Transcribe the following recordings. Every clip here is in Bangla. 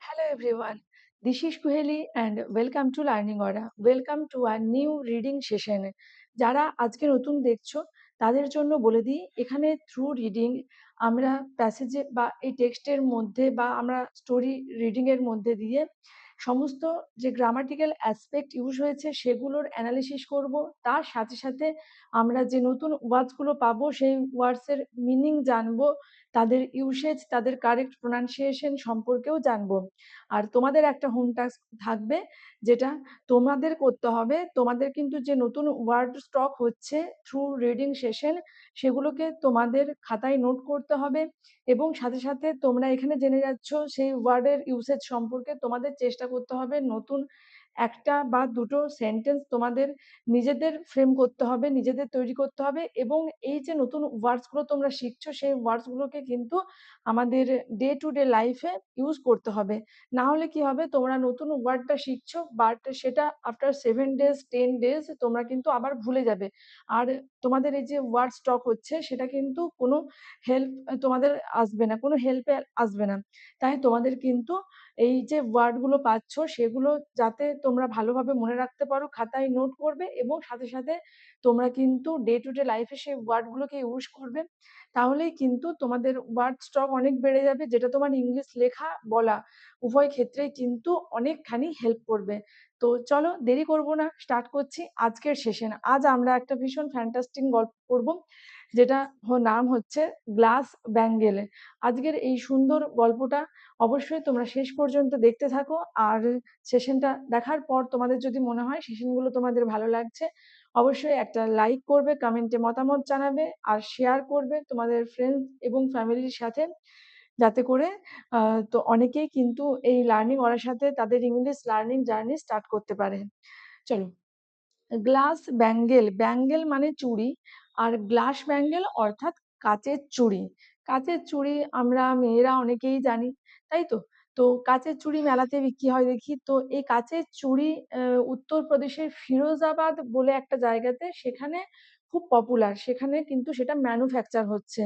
Hello everyone, this is Kuheli and welcome to Learning Aura. Welcome to our new reading session. যারা আজকে নতুন দেখছো তাদের জন্য বলে দিই, এখানে থ্রু রিডিং আমরা প্যাসেজে বা এই টেক্সটের মধ্যে বা আমরা স্টোরি রিডিং এর মধ্যে দিয়ে সমস্ত যে গ্রামাটিক্যাল অ্যাসপেক্ট ইউজ হয়েছে সেগুলোর অ্যানালিসিস করব। তার সাথে সাথে আমরা যে নতুন ওয়ার্ডসগুলো পাবো সেই ওয়ার্ডসের মিনিং জানবো, তাদের ইউসেজ, তাদের কারেক্ট প্রোনাউন্সিয়েশন সম্পর্কেও জানবো। আর তোমাদের একটা হোম টাস্ক থাকবে, যেটা তোমাদের করতে হবে। তোমাদের কিন্তু যে নতুন ওয়ার্ড স্টক হচ্ছে থ্রু রিডিং সেশন, সেগুলোকে তোমাদের খাতায় নোট করতে হবে এবং সাথে সাথে তোমরা এখানে জেনে যাচ্ছ সেই ওয়ার্ডের ইউসেজ সম্পর্কে তোমাদের চেষ্টা করতে হবে নতুন একটা বা দুটো সেন্টেন্স তোমাদের নিজেদের ফ্রেম করতে হবে, নিজেদের তৈরি করতে হবে। এবং এই যে নতুন ওয়ার্ডসগুলো তোমরা শিখছো সেই ওয়ার্ডসগুলোকে কিন্তু আমাদের ডে টু ডে লাইফে ইউজ করতে হবে। না হলে কি হবে, তোমরা নতুন ওয়ার্ডটা শিখছো বাট সেটা আফটার 7 days 10 days তোমরা কিন্তু আবার ভুলে যাবে। আর তোমাদের এই যে ওয়ার্ড স্টক হচ্ছে সেটা কিন্তু কোনো হেল্প তোমাদের আসবে না, কোনো হেল্পে আসবে না। তাই তোমাদের কিন্তু এই যে ওয়ার্ডগুলো পাচ্ছ সেগুলো যাতে তোমরা ভালোভাবে মনে রাখতে পারো, খাতায় নোট করবে এবং সাথে সাথে তোমরা কিন্তু ডে টু ডে লাইফে সেই ওয়ার্ডগুলোকে ইউজ করবে। তাহলেই কিন্তু তোমাদের ওয়ার্ড স্টক অনেক বেড়ে যাবে, যেটা তোমার ইংলিশ লেখা বলা উভয় ক্ষেত্রেই কিন্তু অনেকখানি হেল্প করবে। তো চলো দেরি করব না, স্টার্ট করছি আজকের সেশন। আজ আমরা একটা ভীষণ ফ্যান্টাস্টিক গল্প পড়ব, যেটা নাম হচ্ছে গ্লাস ব্যাঙ্গেল। আজকের এই সুন্দর গল্পটা অবশ্যই তোমরা শেষ পর্যন্ত দেখতে থাকো। আর সেশনটা দেখার পর তোমাদের যদি মনে হয় সেশনগুলো তোমাদের ভালো লাগছে, অবশ্যই একটা লাইক করবে, কমেন্টে মতামত জানাবে আর শেয়ার করবে তোমাদের ফ্রেন্ডস এবং ফ্যামিলির সাথে, যাতে করে তো অনেকেই কিন্তু এই লার্নিং করার সাথে তাদের ইংলিশ লার্নিং জার্নি স্টার্ট করতে পারে। চলো, গ্লাস ব্যাঙ্গেল, ব্যাঙ্গেল মানে চুড়ি, আর গ্লাস ব্যাঙ্গেল অর্থাৎ কাচের চুড়ি। কাচের চুড়ি আমরা মেয়েরা অনেকেই জানি, তাই তো? তো কাচের চুড়ি মেলাতে বিক্রি হয় দেখি। তো এই কাচের চুড়ি উত্তরপ্রদেশের ফিরোজাবাদ বলে একটা জায়গাতে, সেখানে খুব পপুলার, সেখানে কিন্তু সেটা ম্যানুফ্যাকচার হচ্ছে।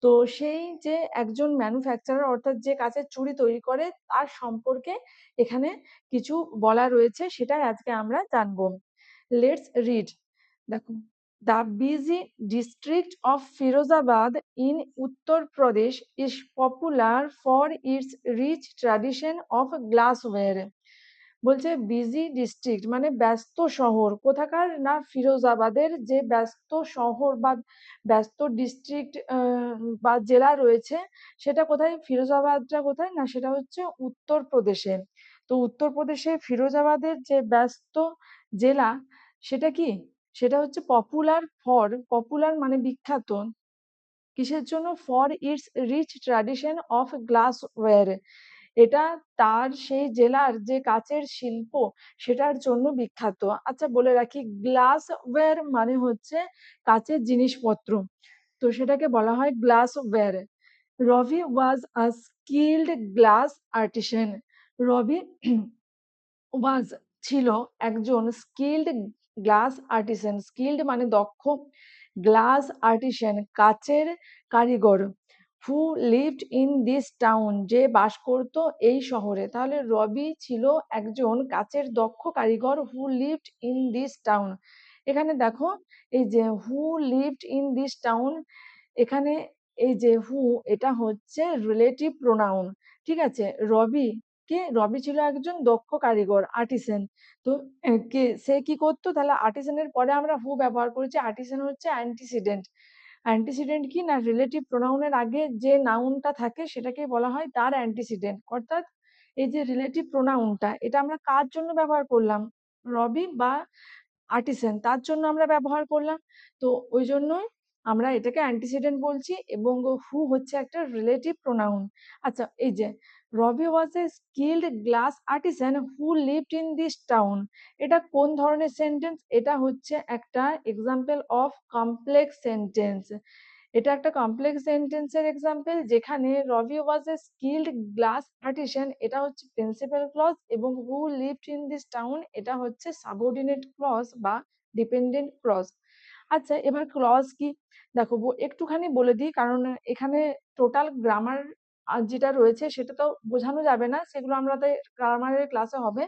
তো সেই যে একজন ম্যানুফ্যাকচারার অর্থাৎ যে কাচের চুড়ি তৈরি করে তার সম্পর্কে এখানে কিছু বলা রয়েছে, সেটাই আজকে আমরা জানবো। Let's read. দেখো, the busy district of Firozabad in Uttar Pradesh is popular for its rich tradition of glassware. বলছে বিজি ডিস্ট্রিক্ট মানে ব্যস্ত শহর, কোথাকার না ফিরোজাবাদের যে ব্যস্ত শহর বা ব্যস্ত ডিস্ট্রিক্ট বা জেলা রয়েছে, সেটা কোথায়? ফিরোজাবাদটা কোথায় না, সেটা হচ্ছে উত্তরপ্রদেশে। তো উত্তরপ্রদেশে ফিরোজাবাদের যে ব্যস্ত জেলা, সেটা কি? সেটা হচ্ছে পপুলার ফর, পপুলার মানে বিখ্যাত কিসের জন্য? For its rich tradition of glassware. এটা তার সেই জেলার যে কাচের শিল্প সেটার জন্য বিখ্যাত। আচ্ছা বলে রাখি, গ্লাসওয়্যার মানে হচ্ছে কাচের জিনিসপত্র, তো সেটাকে বলা হয় গ্লাসওয়্যার। রবি ওয়াজ আ স্কিল্ড গ্লাস আর্টিসান। রবি ওয়াজ ছিল একজন স্কিল্ড গ্লাস আর্টিসান। স্কিল্ড মানে দক্ষ, গ্লাস আর্টিসান কাচের কারিগর। হু লিভড ইন দিস টাউন, যে বাস করত এই শহরে। তাহলে রবি ছিল একজন কাচের দক্ষ কারিগর, হু লিভড ইন দিস টাউন। এখানে দেখো, এই যে হু লিভড ইন দিস টাউন, এখানে এই যে হু, এটা হচ্ছে রিলেটিভ প্রোনাউন। ঠিক আছে, রবি কে, রবি ছিল একজন দক্ষ কারিগর, আর্টিসান। তো কে, সে কি করতো? তাহলে আর্টিসানের পরে আমরা হু ব্যবহার করেছি। আর্টিসান হচ্ছে অ্যান্টিসিডেন্ট। অ্যান্টিসিডেন্ট কি না, রিলেটিভ প্রোনাউনের আগে যে নাউনটা থাকে সেটাকে বলা হয় তার অ্যান্টিসিডেন্ট। অর্থাৎ এই যে রিলেটিভ প্রোনাউনটা, এটা আমরা কার জন্য ব্যবহার করলাম? রবি বা আর্টিসান, তার জন্য আমরা ব্যবহার করলাম। তো ওই জন্যই আমরা এটাকে অ্যান্টিসিডেন্ট বলছি এবং হু হচ্ছে একটা রিলেটিভ প্রোনাউন। আচ্ছা, এই যে Ravi was a skilled glass artisan who lived in this town, এটা কোন ধরনের সেন্টেন্স? এটা হচ্ছে একটা এক্সাম্পল অফ কমপ্লেক্স সেন্টেন্স। এটা একটা কমপ্লেক্স সেন্টেন্সের এক্সাম্পল, যেখানে রবি was a skilled glass artisan এটা হচ্ছে প্রিন্সিপাল ক্লজ এবং হু লিভড ইন দিস টাউন এটা হচ্ছে সাবঅর্ডিনেট ক্লজ বা ডিপেন্ডেন্ট ক্লজ। আচ্ছা, এবার ক্লজ কি দেখো, একটুখানি বলে দিই, কারণ এখানে টোটাল গ্রামার যেটা রয়েছে সেটা তো বোঝানো যাবে না, সেগুলো আমাদের গ্রামারের ক্লাসে হবে।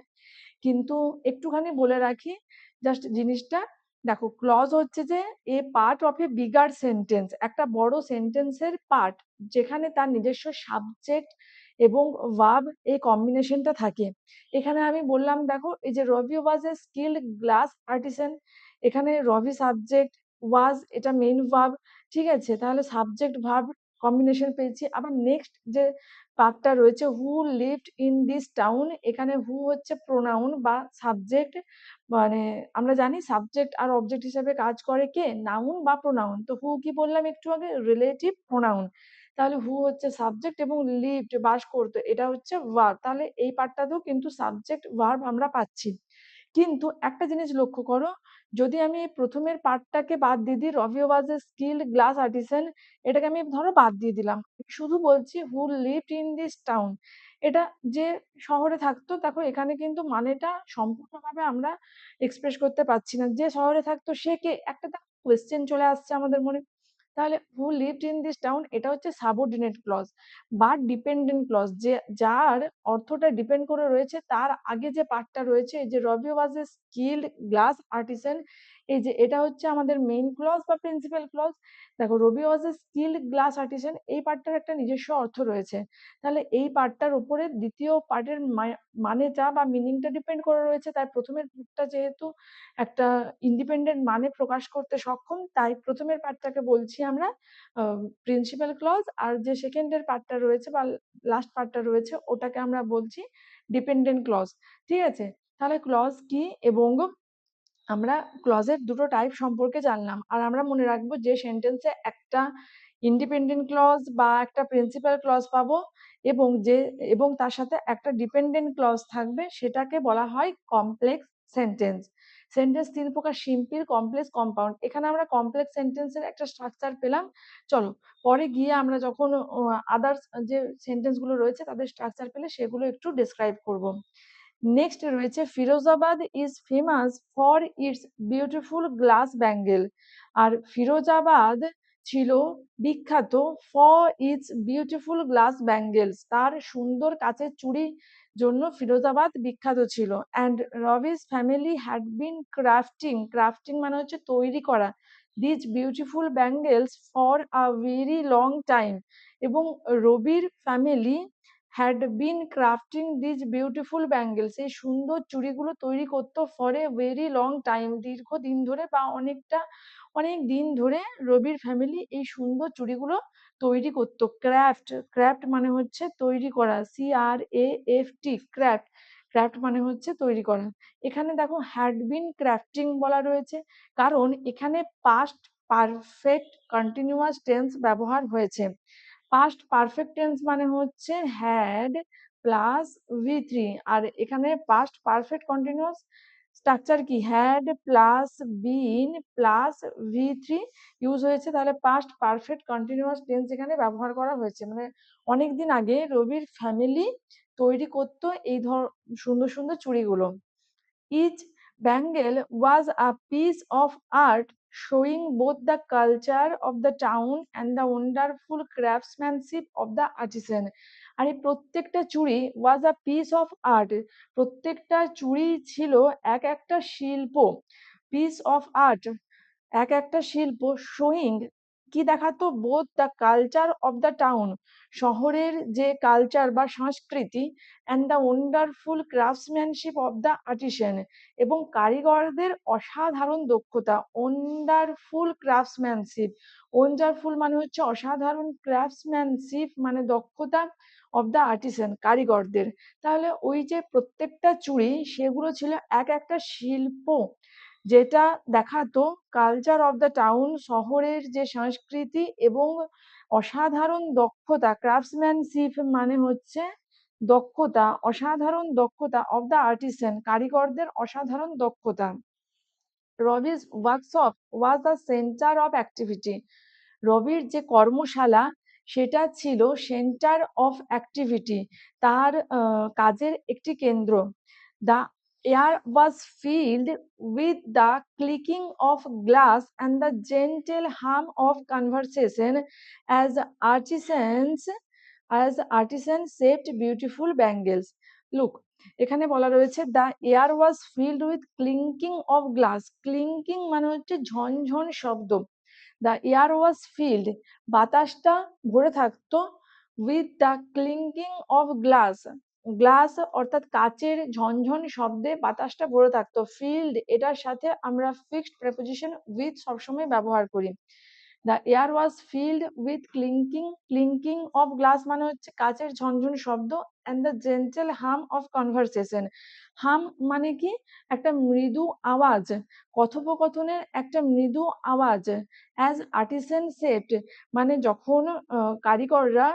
কিন্তু একটুখানি বলে রাখি জাস্ট জিনিসটা। দেখো, ক্লজ হচ্ছে যে a part of a bigger sentence, একটা বড় সেন্টেন্সের পার্ট, যেখানে তার নিজস্ব সাবজেক্ট এবং ভার্ব এই কম্বিনেশনটা থাকে। এখানে আমি বললাম, দেখো এই যে Ravi was a skilled glass artisan, এখানে রবি সাবজেক্ট, ওয়াজ এটা মেইন ভার্ব, ঠিক আছে? তাহলে সাবজেক্ট ভার্ব কম্বিনেশন পেয়েছি। আবার নেক্সট যে পার্টটা রয়েছে, হু লিভড ইন দিস টাউন, এখানে হু হচ্ছে প্রোনাউন বা সাবজেক্ট। মানে আমরা জানি সাবজেক্ট আর অবজেক্ট হিসেবে কাজ করে কে, নাউন বা প্রোনাউন। তো হু কি বললাম একটু আগে, রিলেটিভ প্রোনাউন। তাহলে হু হচ্ছে সাবজেক্ট এবং লিভড বাস করতো এটা হচ্ছে ভার্ব। তাহলে এই পার্টটাতেও কিন্তু সাবজেক্ট ভার্ব আমরা পাচ্ছি। কিন্তু একটা জিনিস লক্ষ্য করো, যদি আমি প্রথমের পার্টটাকে বাদ দিয়ে দিই, রবি was a skilled glass artisan, এটাকে আমি ধরো বাদ দিয়ে দিলাম, শুধু বলছি হু লিভড ইন দিস টাউন, এটা যে শহরে থাকতো। দেখো এখানে কিন্তু মানেটা সম্পূর্ণভাবে আমরা এক্সপ্রেস করতে পারছি না। যে শহরে থাকতো সে কে, একটা কোয়েশ্চেন চলে আসছে আমাদের মনে। তাহলে হু লিভড ইন দিস টাউন এটা হচ্ছে সাবঅর্ডিনেট ক্লজ বা ডিপেন্ডেন্ট ক্লজ, যে যার অর্থটা ডিপেন্ড করে রয়েছে তার আগে যে পার্টটা রয়েছে, এই যে Ravi was a skilled glass artisan, এই যে এটা হচ্ছে আমাদের মেইন ক্লজ বা প্রিন্সিপাল ক্লজ। দেখো, রবি was a skilled glass artisan, এই পার্টটার একটা নিজস্ব অর্থ রয়েছে। তাহলে এই পার্টটার উপরে দ্বিতীয় পার্টের মানেটা বা মিনিংটা ডিপেন্ড করে রয়েছে। তাই প্রথমের পার্টটা যেহেতু একটা ইন্ডিপেন্ডেন্ট মানে প্রকাশ করতে সক্ষম, তাই প্রথমের পার্টটাকে বলছি আমরা প্রিন্সিপাল ক্লজ, আর যে সেকেন্ডের পার্টটা রয়েছে বা লাস্ট পার্টটা রয়েছে ওটাকে আমরা বলছি ডিপেন্ডেন্ট ক্লজ। ঠিক আছে? তাহলে ক্লজ কি, এবং আমরা ক্লজের দুটো টাইপ সম্পর্কে জানলাম। আর আমরা মনে রাখবো যে সেন্টেন্সে একটা ইন্ডিপেন্ডেন্ট ক্লজ বা একটা প্রিন্সিপাল ক্লজ পাবো, এবং তার সাথে একটা ডিপেন্ডেন্ট ক্লজ থাকবে, সেটাকে বলা হয় কমপ্লেক্স সেন্টেন্স। সেন্টেন্স তিন প্রকার: সিম্পল, কমপ্লেক্স, কম্পাউন্ড। এখানে আমরা কমপ্লেক্স সেন্টেন্সের একটা স্ট্রাকচার পেলাম। চলো পরে গিয়ে আমরা যখন আদার্স যে সেন্টেন্স গুলো রয়েছে তাদের স্ট্রাকচার পেলে সেগুলো একটু ডিসক্রাইব করব। নেক্সট রয়েছে, Firozabad is famous for its beautiful glass bangle. আর ফিরোজাবাদ ছিল বিখ্যাত for its beautiful glass bangles, তার সুন্দর কাচের চুড়ি জন্য ফিরোজাবাদ বিখ্যাত ছিল। And Ravi's family had been crafting, crafting মানে হচ্ছে তৈরি করা, these beautiful bangles for a very long time. এবং রবির family had been crafting these beautiful bangles, এই সুন্দর চুড়িগুলো তৈরি করতো for a very long time, দীর্ঘদিন ধরে বা অনেক দিন ধরে রবির ফ্যামিলি এই সুন্দর চুড়িগুলো তৈরি করতো। ক্রাফট, ক্রাফট মানে হচ্ছে তৈরি করা, CRAFT, ক্রাফট। ক্রাফট মানে হচ্ছে তৈরি করা। এখানে দেখো হ্যাড বিন ক্রাফটিং বলা রয়েছে, কারণ এখানে পাস্ট পারফেক্ট কন্টিনিউয়াস টেন্স ব্যবহার হয়েছে। পাস্ট পারফেক্ট টেন্স মানে হচ্ছে হ্যাড প্লাস V3, আর এখানে পাস্ট পারফেক্ট কন্টিনিউয়াস স্ট্রাকচার কি, had plus been plus V3 use হয়েছে। তাহলে পাস্ট পারফেক্ট কন্টিনিউয়াস টেন্স এখানে ব্যবহার করা হয়েছে, মানে অনেকদিন আগে রবির ফ্যামিলি তৈরি করতো এই সুন্দর সুন্দর চুড়িগুলো। Each bangle was a piece of art showing both the culture of the town and the wonderful craftsmanship of the artisan. আর এই প্রত্যেকটা চুড়ি was a piece of art, প্রত্যেকটা চুড়ি ছিল এক একটা শিল্প। piece of art এক একটা শিল্প, শোয়িং কি দেখাতো, both the culture of the town, শহরের যে কালচার বা সংস্কৃতি, and the wonderful craftsmanship of the artisan, এবং কারিগরদের অসাধারণ দক্ষতা। ওয়ান্ডারফুল ক্রাফটসম্যানশিপ, ওয়ান্ডারফুল মানে হচ্ছে অসাধারণ, ক্রাফটসম্যানশিপ মানে দক্ষতা, অফ দ্য আর্টিসান কারিগরদের। তাহলে ওই যে প্রত্যেকটা চুড়ি সেগুলো ছিল এক একটা শিল্প, যেটা দেখাতো কালচার অফ দ্য টাউন, শহরের যে সংস্কৃতি এবং অসাধারণ দক্ষতা। ক্রাফটসম্যানশিপ মানে হচ্ছে দক্ষতা, অসাধারণ দক্ষতা, অফ দ্য আর্টিসান কারিগরদের অসাধারণ দক্ষতা। Ravi's workshop was the centre of activity, রবির যে কর্মশালা সেটা ছিল সেন্টার অফ অ্যাক্টিভিটি, তার কাজের একটি কেন্দ্র। The air was filled with the clicking of glass and the gentle hum of conversation as artisans as artisan shaped beautiful bangles. Look, এখানে বলা রয়েছে the air was filled with clinking of glass. Clinking মানে হচ্ছে ঝনঝন শব্দ। The air was filled, বাতাসটা ভরে থাকতো with the clinking of glass. Glass অর্থাৎ কাচের ঝনঝন শব্দে বাতাসটা ভরে থাকতো। ফিল্ড এটার সাথে আমরা ফিক্সড প্রেপোজিশন উইথ সবসময় ব্যবহার করি। The air was filled with clinking of glass মানে হচ্ছে কাচের ঝনঝন শব্দ and the gentle hum of conversation. Hum মানে কি? একটা মৃদু আওয়াজ, কথোপকথনের একটা মৃদু আওয়াজ। অ্যাজ আর্টিসান শেপড মানে যখন কারিগররা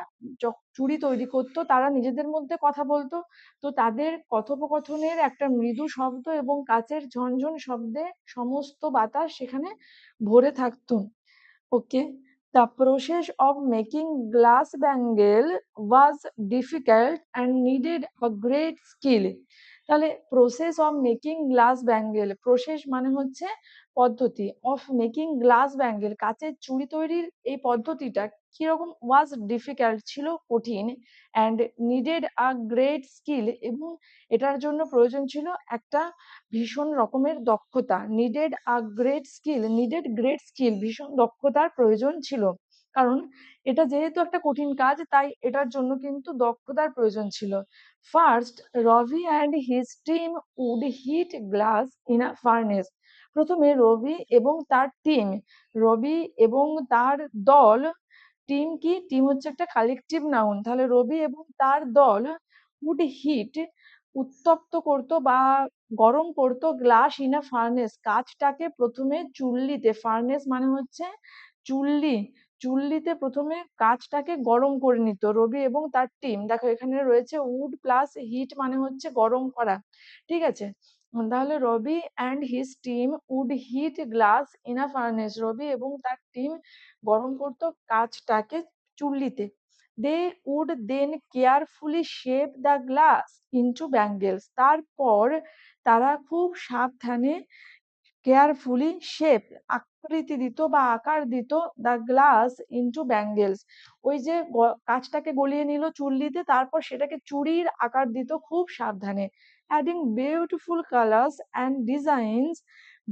চুড়ি তৈরি করতো তারা নিজেদের মধ্যে কথা বলতো, তো তাদের কথোপকথনের একটা মৃদু শব্দ এবং কাচের ঝনঝন শব্দে সমস্ত বাতাস সেখানে ভরে থাকতো। Okay, the process of making glass bangle was difficult and needed a great skill. তাহলে process of making glass bangle, process মানে হচ্ছে পদ্ধতি, অফ মেকিং গ্লাস ব্যাঙ্গেল কাচের চুড়ি তৈরির এই পদ্ধতিটা কিরকম? ওয়াজ ডিফিকাল্ট ছিল কঠিন, and needed a great skill এবং এটার জন্য প্রয়োজন ছিল একটা ভীষণ রকমের দক্ষতা। Needed a great skill, needed great skill ভীষণ দক্ষতার প্রয়োজন ছিল, কারণ এটা যেহেতু একটা কঠিন কাজ তাই এটার জন্য কিন্তু দক্ষতার প্রয়োজন ছিল। First Ravi and his team would heat glass in a furnace. প্রথমে রবি এবং তার টিম, রবি এবং তার দল, টিম কি? টিম হচ্ছে একটা কালেকটিভ নাউন, তাহলে রবি এবং তার দল উড হিট উত্তপ্ত করতো বা গরম করতো গ্লাস ইন আ ফার্নেস কাচটাকে প্রথমে চুল্লিতে, ফার্নেস মানে হচ্ছে চুল্লি, চুল্লিতে প্রথমে কাচটাকে গরম করে নিত রবি এবং তার টিম। দেখো এখানে রয়েছে উড প্লাস হিট মানে হচ্ছে গরম করা, ঠিক আছে? তাহলে Ravi and his team would heat glass in a furnace, Ravi এবং তার টিম গরম করতো কাচটাকে চুল্লিতে। They would then carefully shape the glass into bangles, তারপর তারা খুব সাবধানে কেয়ারফুলি শেপ আকৃতি দিত বা আকার দিত দ্য গ্লাস ইনটু ব্যাঙ্গেলস, ওই যে কাঁচটাকে গলিয়ে নিল চুল্লিতে, তারপর সেটাকে চুড়ির আকার দিত খুব সাবধানে। Adding beautiful colours and designs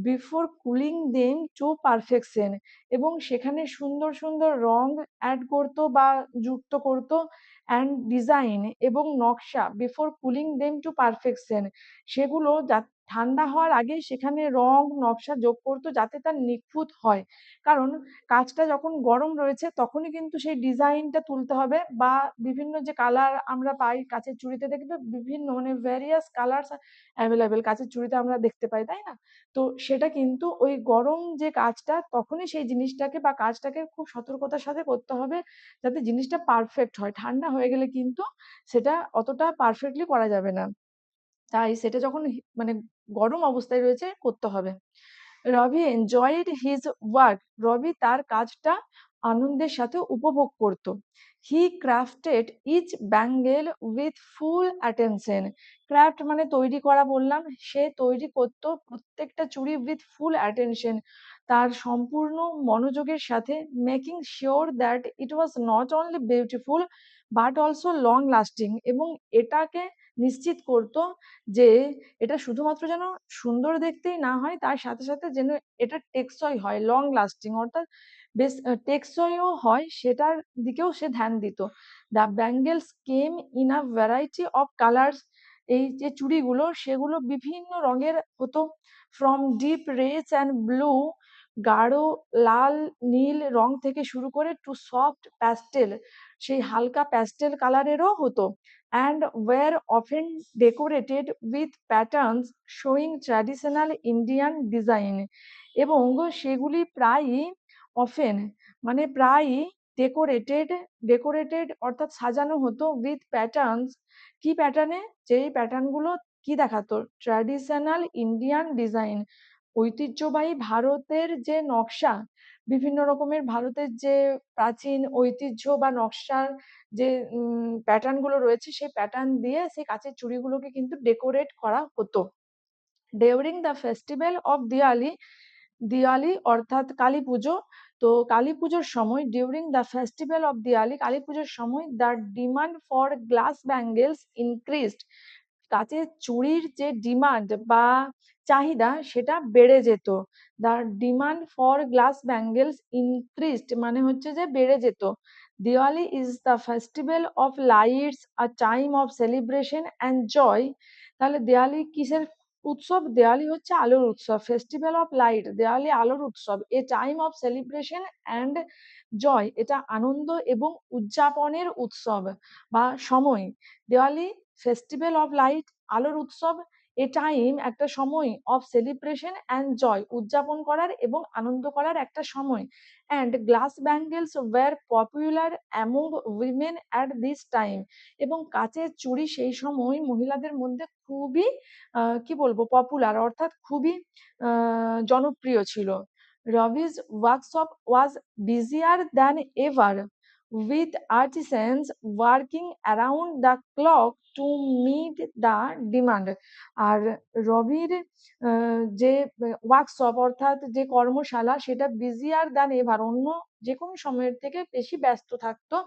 before cooling them to perfection, এবং সেখানে সুন্দর সুন্দর রং অ্যাড করতো বা যুক্ত করতো, অ্যান্ড ডিজাইন এবং নকশা before cooling them to perfection, সেগুলো ঠান্ডা হওয়ার আগে সেখানে রং নকশা যোগ করতো যাতে তার নিখুঁত হয়, কারণ কাঁচটা যখন গরম রয়েছে তখনই কিন্তু সেই ডিজাইনটা তুলতে হবে, বা বিভিন্ন যে কালার আমরা পাই কাঁচের চুড়িতে, দেখবে বিভিন্ন মানে ভ্যারিয়াস কালার্স অ্যাভেলেবেল কাঁচের চুড়িতে আমরা দেখতে পাই, তাই না? তো সেটা কিন্তু ওই গরম যে কাঁচটা তখনই সেই জিনিসটাকে বা কাজটাকে খুব সতর্কতার সাথে করতে হবে যাতে জিনিসটা পারফেক্ট হয়। ঠান্ডা হয়ে গেলে কিন্তু সেটা অতটা পারফেক্টলি করা যাবে না, তাই সেটা যখন মানে গরম অবস্থায় রয়েছে করতে হবে। Ravi enjoyed his work, Ravi তার কাজটা আনন্দের সাথে উপভোগ করত। He crafted each bangle with full attention, craft মানে তৈরি করা বললাম, সে তৈরি করত প্রত্যেকটা চুড়ি উইথ ফুল অ্যাটেনশন, তার সম্পূর্ণ মনোযোগের সাথে, making sure that it was not only beautiful but also long lasting, এবং এটাকে নিশ্চিত করত যে এটা শুধুমাত্র যেন সুন্দর দেখতেই না হয়, তার সাথে সাথে যেন এটা টেকসই হয়, লং লাস্টিং অর্থাৎ বেশ টেকসইও হয়, সেটার দিকেও সে ধ্যান দিত। The bangles came in a variety of colours, এই যে চুড়িগুলো সেগুলো বিভিন্ন রঙের হতো। From deep red and blue, গাঢ় লাল নীল রং থেকে শুরু করে টু সফট প্যাস্টেল, সেই হালকা প্যাস্টেল কালারেরও হতো। and were often decorated with patterns showing traditional Indian design, এবং সেগুলি প্রায়ই অফেন মানে প্রায়ই ডেকোরেটেড অর্থাৎ সাজানো হতো উইথ প্যাটার্নস, কি প্যাটার্নে? যেই প্যাটার্নগুলো কি দেখাতো? ট্র্যাডিশনাল ইন্ডিয়ান ডিজাইন, ঐতিহ্যবাহী ভারতের যে নকশা, বিভিন্ন রকমের ভারতের যে প্রাচীন ঐতিহ্য বা নকশার যে প্যাটার্ন গুলো রয়েছে সেই প্যাটার্ন দিয়ে সেই কাঁচের চুড়িগুলোকে কিন্তু ডেকোরেট করা হতো। During the festival of Diwali, Diwali অর্থাৎ কালী পুজো, তো কালী পুজোর সময় during the festival of Diwali, Kali পুজোর সময় the demand for glass bangles increased, কাচের চুড়ির যে ডিমান্ড বা চাহিদা সেটা বেড়ে যেত। The demand for glass bangles increased মানে হচ্ছে যে বেড়ে যেত। Diwali is the festival of lights, a time of celebration and joy. তাহলে দেওয়ালি কিসের উৎসব? দেওয়ালি হচ্ছে আলোর উৎসব। ফেস্টিভ্যাল অফ লাইট, দেওয়ালি আলোর উৎসব। A time of celebration and joy, এটা আনন্দ এবং উদযাপনের উৎসব বা সময়। দেওয়ালি ফেস্টিভ্যাল অফ লাইট, আলোর উৎসব। এ টাইম একটা সময়, অফ সেলিব্রেশন অ্যান্ড জয়, উদযাপন করার এবং আনন্দ করার একটা সময়। And glass bangles were popular among women at this time, এবং কাচের চুড়ি সেই সময় মহিলাদের মধ্যে খুবই কি বলবো পপুলার, অর্থাৎ খুবই জনপ্রিয় ছিল। Ravi's workshop was busier than ever, with artisans working around the clock to meet the demand। আর রবির যে ওয়ার্কশপ অর্থাৎ যে কর্মশালা সেটা বিজিয়ার দ্যান এভার, অন্য যে কোনো সময়ের থেকে বেশি ব্যস্ত থাকতো।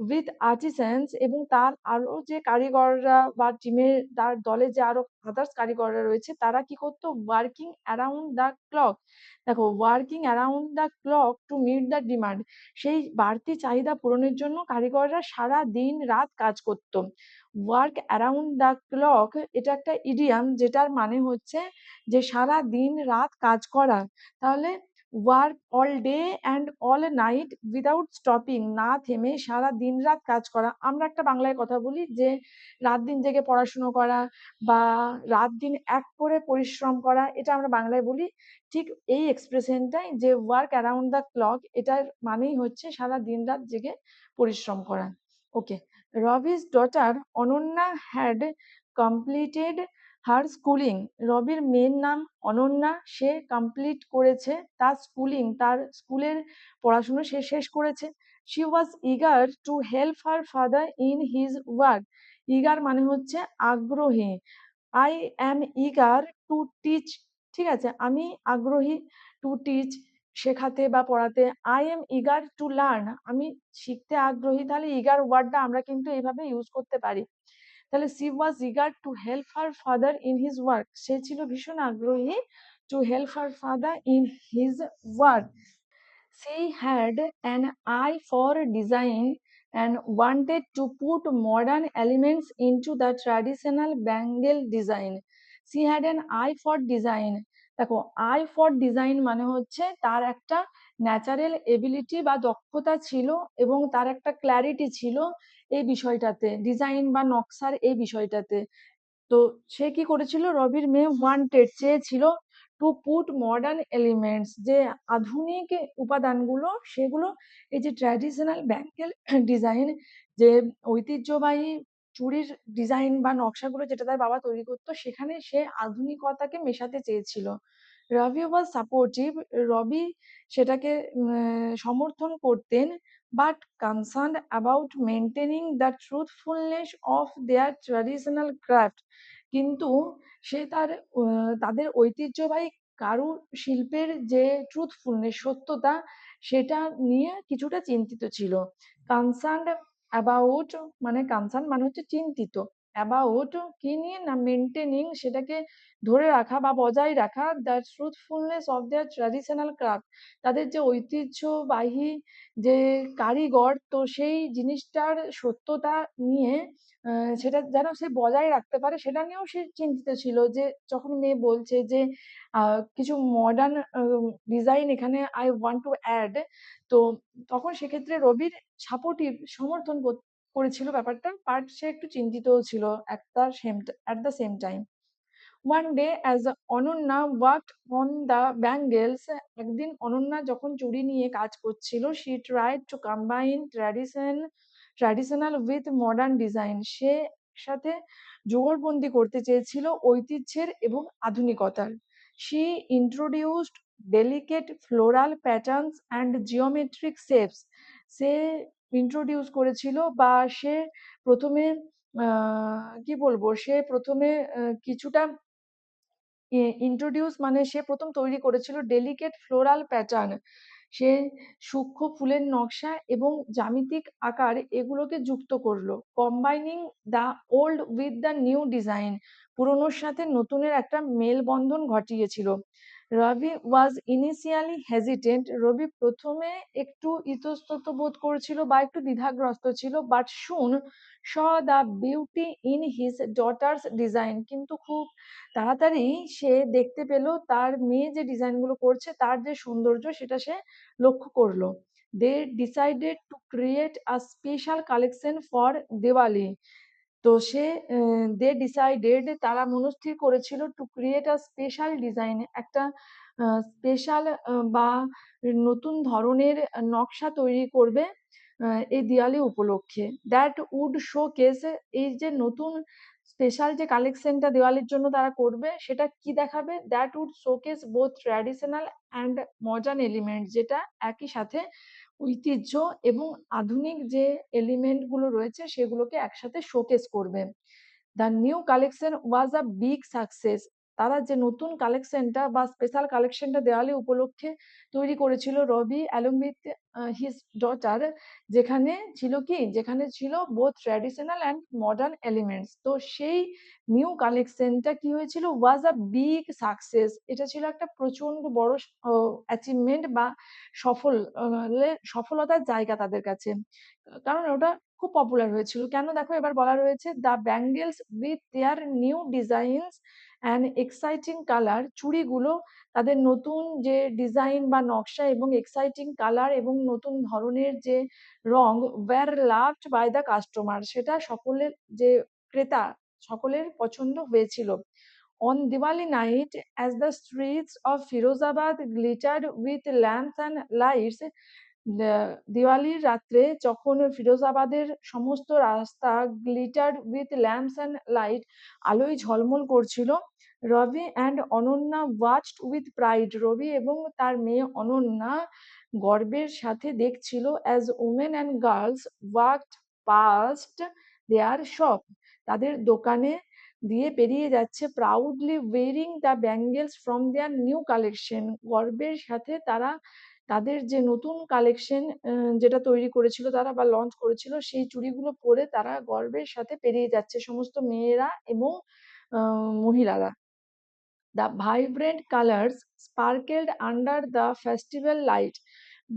উইথ আর্টিসানস, এবং তার আরো যে কারিগররা বা টিমের তার দলে যে আরো আদার্স কারিগররা রয়েছে তারা কি করতো? Working around the clock. দেখো, working around the clock to meet the demand, সেই বাড়তি চাহিদা পূরণের জন্য কারিগররা সারা দিন রাত কাজ করত। ওয়ার্ক অ্যারাউন্ড দ্য ক্লক, এটা একটা ইডিয়াম যেটার মানে হচ্ছে যে সারা দিন রাত কাজ করা। তাহলে work all day and all night without stopping, না থেমে সারা দিন রাত কাজ করা। আমরা একটা বাংলায় কথা বলি যে রাত দিন জেগে পড়াশুনো করা বা রাত দিন এক করে পরিশ্রম করা, এটা আমরা বাংলায় বলি। ঠিক এই এক্সপ্রেশনটাই যে ওয়ার্ক অ্যারাউন্ড দ্য ক্লক, এটার মানেই হচ্ছে সারা দিন রাত জেগে পরিশ্রম করা। ওকে। রবি's daughter Ananya had completed her schooling, রবির মেয়ের নাম অনন্যা, সে কমপ্লিট করেছে তার স্কুলিং, তার স্কুলের পড়াশুনো সে শেষ করেছে। She was eager to help her father in his work, eager মানে হচ্ছে আগ্রহী। I am eager to teach, ঠিক আছে, আমি আগ্রহী, টু টিচ শেখাতে বা পড়াতে। I am eager to learn, আমি শিখতে আগ্রহী। তাহলে ইগার ওয়ার্ডটা আমরা কিন্তু এইভাবে ইউজ করতে পারি। তাহলে she was eager to help her father in his work, সে ছিল ভীষণ আগ্রহী to help her father in his work. She had an eye for design and wanted to put modern elements into the traditional bangle design. She had an eye for design. দেখো, আই ফর ডিজাইন মানে হচ্ছে তার একটা ন্যাচারাল এবিলিটি বা দক্ষতা ছিল এবং তার একটা ক্ল্যারিটি ছিল এই বিষয়টাতে, ডিজাইন বা নকশার এই বিষয়টাতে। তো সে কি করেছিল? রবির মেয়ে ওয়ান্টেড, চেয়েছিল টু পুট মডার্ন এলিমেন্টস, যে আধুনিক উপাদানগুলো সেগুলো এই যে ট্র্যাডিশনাল ব্যাঙ্গেল ডিজাইন, যে ঐতিহ্যবাহী চুড়ির ডিজাইন বা নকশাগুলো যেটা তার বাবা তৈরি করতো সেখানে সে আধুনিকতাকে মেশাতে চেয়েছিল। রবি ওয়াজ সাপোর্টিভ, রবি সেটাকে সমর্থন করতেন, but concern about maintaining the truthfulness of their traditional craft, কিন্তু সে তার তাদের ঐতিহ্যবাহী কারুশিল্পের যে ট্রুথফুলনেস, সত্যতা, সেটা নিয়ে কিছুটা চিন্তিত ছিল। কনসার্ন অ্যাবাউট মানে কনসার্ন মানে হচ্ছে চিন্তিত, অ্যাবাউট কি নিয়ে? না মেনটেনিং, সেটাকে ধরে রাখা বা বজায় রাখা, the truthfulness of their traditional craft, তাদের যে ঐতিহ্যবাহী যে কারিগর, তো সেই জিনিসটার সত্যতা নিয়ে সেটা যেন সে বজায় রাখতে পারে সেটা নিয়েও সে চিন্তিত ছিল। যে যখন মেয়ে বলছে যে কিছু মডার্ন ডিজাইন এখানে আই ওয়ান্ট টু অ্যাড, তো তখন সেক্ষেত্রে রবির সাপোর্টিভ, সমর্থন করেছিল ব্যাপারটা, বাট সে একটু চিন্তিতও ছিল at the same time. One day as Ananya worked on the bangles, একদিন অনন্যা যখন চুড়ি নিয়ে কাজ করছিল, she tried to combine traditional with modern design, সে সাথে জোড়বন্দি করতে চেয়েছিল ঐতিহ্যের এবং আধুনিকতার। she introduced delicate floral patterns and geometric shapes, say introduce করেছিল বা সে প্রথমে কি বলবো, সে প্রথমে কিছুটা ইন্ট্রোডিউস মানে সে প্রথম তৈরি করেছিল ডেলিকেট ফ্লোরাল প্যাটার্ন, সে সূক্ষ্ম ফুলের নকশা এবং জ্যামিতিক আকার এগুলোকে যুক্ত করলো, combining the old with the new design, পুরনোর সাথে নতুনের একটা মেলবন্ধন ঘটিয়েছিল। রবি ওয়াজ ইনিশিয়ালি হেজিটেন্ট, রবি প্রথমে একটু ইতস্তত বোধ করছিল বা একটু দ্বিধাগ্রস্ত ছিল, বাট শুন saw the beauty in his daughters design, কিন্তু খুব তাড়াতাড়ি সে দেখতে পেল তার মেয়ে যে ডিজাইনগুলো করছে তার যে সৌন্দর্য সেটা সে লক্ষ্য করলো। They decided to create a special collection for Diwali. তো সে দে ডিসাইডেড, তারা মনস্থির করেছিল, to create a special design, একটা স্পেশাল বা নতুন ধরনের নকশা তৈরি করবে এই দিওয়ালি উপলক্ষে। দ্যাট উড শোকেস, এই যে নতুন স্পেশাল যে কালেকশনটা দিওয়ালির জন্য তারা করবে সেটা কি দেখাবে, that would showcase both traditional and modern element, যেটা একই সাথে ঐতিহ্য এবং আধুনিক যে এলিমেন্ট গুলো রয়েছে সেগুলোকে একসাথে শোকেস করবে। The new collection was a big success, তারা যে নতুন কালেকশনটা বা স্পেশাল কালেকশনটা দেওয়ালি উপলক্ষে তৈরি করেছিল রবি অ্যালং উইথ হিজ ডটার, যেখানে ছিল কি, যেখানে ছিল both traditional and modern elements. তো সেই নিউ কালেকশনটা কি হয়েছিল, ওয়াজ আ বিগ সাকসেস, এটা ছিল একটা প্রচন্ড বড় অ্যাচিভমেন্ট বা সফলতার জায়গা তাদের কাছে, কারণ ওটা খুব পপুলার হয়েছিল। কেন দেখো এবার বলা রয়েছে, the bangles with their new designs and exciting colour, চুড়িগুলো তাদের নতুন যে ডিজাইন বা নকশা এবং এক্সাইটিং কালার এবং নতুন ধরনের যে রং, were loved by the customer, সেটা সকলের যে ক্রেতা সকলের পছন্দ হয়েছিল। On Diwali night, as the streets of Firozabad glittered with lamps and lights, দিওয়ালির রাত্রে যখন ফিরোজাবাদের সমস্ত রাস্তা glitter with lamps and light, আলোয় ঝলমল করছিল, Ravi and Ananya watched with pride, Ravi এবং তার মেয়ে অনন্যা গর্বের সাথে দেখছিল, as women and girls walked past their shop, তাদের দোকানে দিয়ে পেরিয়ে যাচ্ছে, proudly wearing the bangles from their new collection, গর্বের সাথে তারা তাদের যে নতুন কালেকশন যেটা তৈরি করেছিল তারা বা লঞ্চ করেছিল সেই চুড়িগুলো পরে তারা গর্বের সাথে পেরিয়ে যাচ্ছে সমস্ত মেয়েরা এবং মহিলারা। The vibrant colors sparkled under the festival light.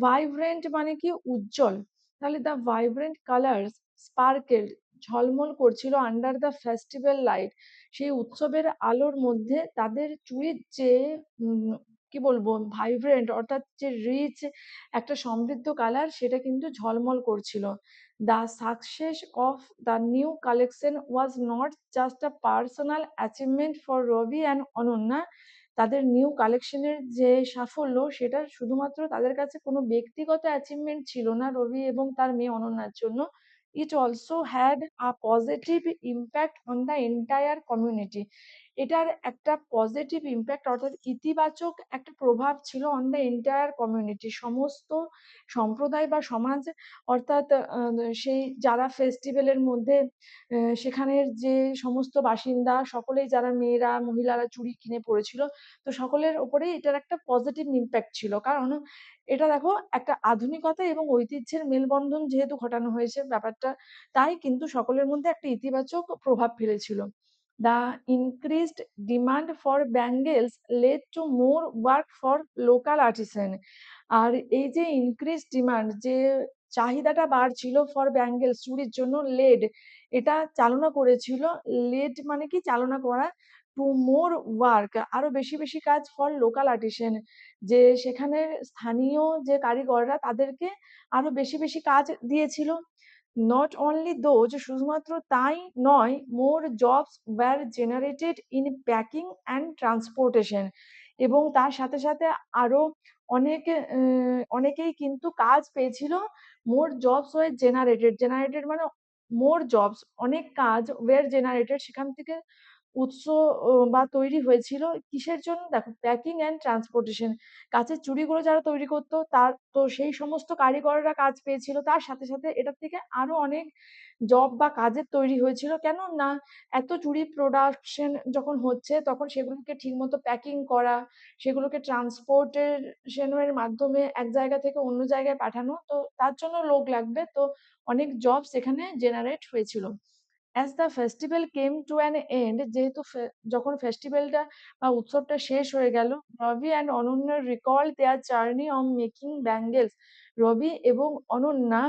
Vibrant মানে কি, উজ্জ্বল, তাহলে the vibrant colors sparkled, ঝলমল করছিল, আন্ডার দ্য ফেস্টিভ্যাল লাইট, সেই উৎসবের আলোর মধ্যে তাদের চুড়ির যে কি বলবো ভাইব্রেন্ট অর্থাৎ যে রিচ একটা সমৃদ্ধ কালার সেটা কিন্তু ঝলমল করছিল। The success of the new collection was not just a personal achievement for Ravi and Ananya, তাদের নিউ কালেকশনের যে সাফল্য সেটা শুধুমাত্র তাদের কাছে কোনো ব্যক্তিগত অ্যাচিভমেন্ট ছিল না রবি এবং তার মেয়ে অনন্যার জন্য, it also had a positive impact on the entire community, এটার একটা পজিটিভ ইম্প্যাক্ট অর্থাৎ ইতিবাচক একটা প্রভাব ছিল অন দ্য এন্টায়ার কমিউনিটি, সমস্ত সম্প্রদায় বা সমাজ, অর্থাৎ সেই যারা ফেস্টিভ্যালের মধ্যে সেখানের যে সমস্ত বাসিন্দা সকলেই, যারা মেয়েরা মহিলারা চুড়ি কিনে পড়েছিল, তো সকলের ওপরেই এটার একটা পজিটিভ ইম্প্যাক্ট ছিল, কারণ এটা দেখো একটা আধুনিকতা এবং ঐতিহ্যের মেলবন্ধন যেহেতু ঘটানো হয়েছে ব্যাপারটা, তাই কিন্তু সকলের মধ্যে একটা ইতিবাচক প্রভাব ফেলেছিল। The increased demand for bangles led to more work for local artisan, আর এই যে ইনক্রিজ ডিমান্ড, যে চাহিদাটা বাড়ছিল ফর ব্যাঙ্গেলস চুড়ির জন্য, লেড এটা চালনা করেছিল, লেড মানে কি চালনা করা, টু মোর ওয়ার্ক আরো বেশি বেশি কাজ, ফর লোকাল আর্টিসান যে সেখানের স্থানীয় যে কারিগররা তাদেরকে আরো বেশি বেশি কাজ দিয়েছিল। নট অনলি দোজ, শুধুমাত্র তাই নয়, more jobs were generated in packing and transportation, এবং তার সাথে সাথে আরো অনেকেই কিন্তু কাজ পেয়েছিল। More jobs were generated, generated মানে মোর জবস, অনেক কাজ ওয়ার জেনারেটেড সেখান থেকে উৎস বা তৈরি হয়েছিল কিসের জন্য? দেখো, প্যাকিং অ্যান্ড ট্রান্সপোর্টেশন। কাঁচের চুড়িগুলো যারা তৈরি করতো তার তো সেই সমস্ত কারিগররা কাজ পেয়েছিল। তার সাথে সাথে এটার থেকে আরো অনেক জব বা কাজের তৈরি হয়েছিল। কেন না, এত চুড়ি প্রোডাকশন যখন হচ্ছে তখন সেগুলোকে ঠিকমতো প্যাকিং করা, সেগুলোকে ট্রান্সপোর্টেশনের মাধ্যমে এক জায়গা থেকে অন্য জায়গায় পাঠানো, তো তার জন্য লোক লাগবে। তো অনেক জব সেখানে জেনারেট হয়েছিল। As the festival came to an end, যেহেতু যখন ফেস্টিভ্যালটা বা উৎসবটা শেষ হয়ে গেল, Ravi and Ananya recall their journey on making bangles. Ravi এবং অনন্যা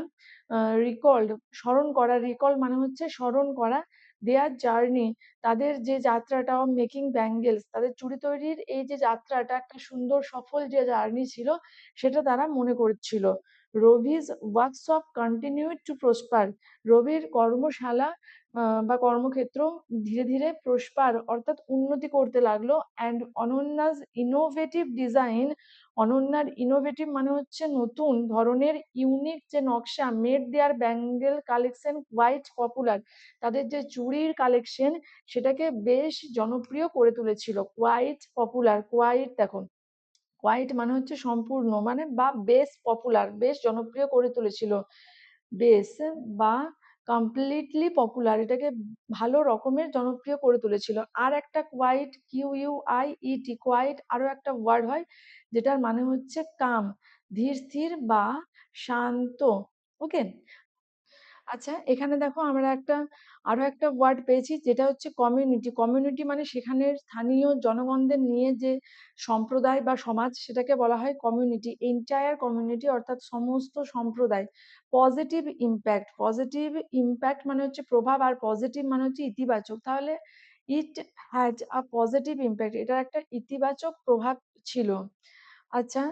রিকল্ড, স্মরণ করা, রিকল মানে হচ্ছে স্মরণ করা, দেয়ার জার্নি, তাদের যে যাত্রাটা, অফ মেকিং ব্যাঙ্গেলস, তাদের চুড়ি তৈরির এই যে যাত্রাটা, একটা সুন্দর সফল যে জার্নি ছিল, সেটা তারা মনে করছিল। রবিজ ওয়ার্কশপ কন্টিনিউড টু প্রসপার। রবির কর্মশালা বা কর্মক্ষেত্র ধীরে ধীরে প্রসপার অর্থাৎ উন্নতি করতে লাগলো। অ্যান্ড অনন্যাস ইনোভেটিভ ডিজাইন, অনন্যার ইনোভেটিভ মানে হচ্ছে নতুন ধরনের ইউনিক যে নকশা, made their bangle collection quite popular, তাদের যে চুড়ির কালেকশন সেটাকে বেশ জনপ্রিয় করে তুলেছিল। কোয়াইট পপুলার, কোয়াইট দেখো, কোয়াইট মানে হচ্ছে সম্পূর্ণ, মানে বা বেশ পপুলার, বেশ জনপ্রিয় করে তুলেছিল। বেশ বা কমপ্লিটলি পপুলার, এটাকে ভালো রকমের জনপ্রিয় করে তুলেছিল। আর একটা কোয়াইট, QUIET, কোয়াইট আরো একটা ওয়ার্ড হয় যেটার মানে হচ্ছে কাম, ধীর স্থির বা শান্ত। ওকে। আচ্ছা, এখানে দেখো আমরা আরো একটা ওয়ার্ড পেয়েছি যেটা হচ্ছে কমিউনিটি। কমিউনিটি মানে সেখানের স্থানীয় জনগণদের নিয়ে যে সম্প্রদায় বা সমাজ, সেটাকে বলা হয় কমিউনিটি। এন্টায়ার কমিউনিটি অর্থাৎ সমস্ত সম্প্রদায়। পজিটিভ ইম্প্যাক্ট, পজিটিভ ইম্প্যাক্ট মানে হচ্ছে প্রভাব, আর পজিটিভ মানে হচ্ছে ইতিবাচক। তাহলে it has a positive impact, এটার একটা ইতিবাচক প্রভাব ছিল। আচ্ছা,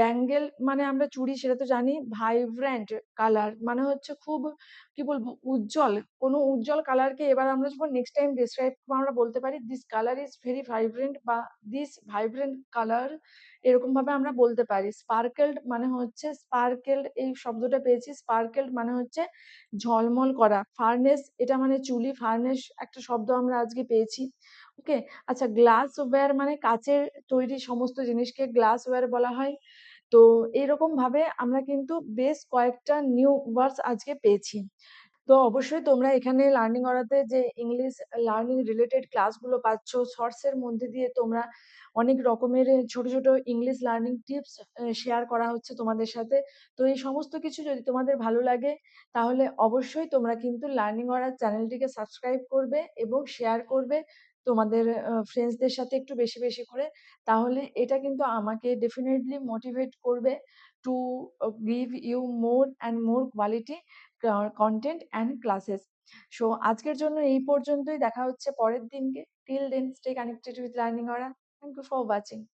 ব্যাঙ্গেল মানে আমরা চুড়ি সেটা তো জানি। ভাইব্রেন্ট কালার মানে হচ্ছে খুব, কি বলবো, উজ্জ্বল, কোনো উজ্জ্বল কালারকে এবার আমরা যখন নেক্সট টাইম ডিসক্রাইব করবো আমরা বলতে পারি this colour is very vibrant, বা দিস ভাইব্রেন্ট কালার, এরকম ভাবে আমরা বলতে পারি। স্পার্কেলড মানে হচ্ছে, স্পার্কেলড এই শব্দটা পেয়েছি, স্পার্কেলড মানে হচ্ছে ঝলমল করা। ফার্নেস এটা মানে চুলি, ফার্নেস একটা শব্দ আমরা আজকে পেয়েছি। ওকে। আচ্ছা, গ্লাস ওয়্যার মানে কাচের তৈরি সমস্ত জিনিসকে গ্লাস ওয়্যার বলা হয়। তো এইরকম ভাবে আমরা কিন্তু বেশ কয়েকটা নিউ ওয়ার্ডস আজকে পেয়েছি। তো অবশ্যই তোমরা এখানে লার্নিং অরাতে যে ইংলিশ লার্নিং রিলেটেড ক্লাসগুলো পাচ্ছ, শর্টস এর মধ্যে দিয়ে তোমরা অনেক রকমের ছোট ছোট ইংলিশ লার্নিং টিপস শেয়ার করা হচ্ছে তোমাদের সাথে। তো এই সমস্ত কিছু যদি তোমাদের ভালো লাগে তাহলে অবশ্যই তোমরা কিন্তু লার্নিং অরা চ্যানেলটিকে সাবস্ক্রাইব করবে এবং শেয়ার করবে তোমাদের ফ্রেন্ডসদের সাথে একটু বেশি বেশি করে। তাহলে এটা কিন্তু আমাকে ডেফিনেটলি মোটিভেট করবে to give you more and more quality content and classes. So আজকের জন্য এই পর্যন্তই, দেখা হচ্ছে পরের দিনকে। Till then stay connected with learning aura. Thank you for watching.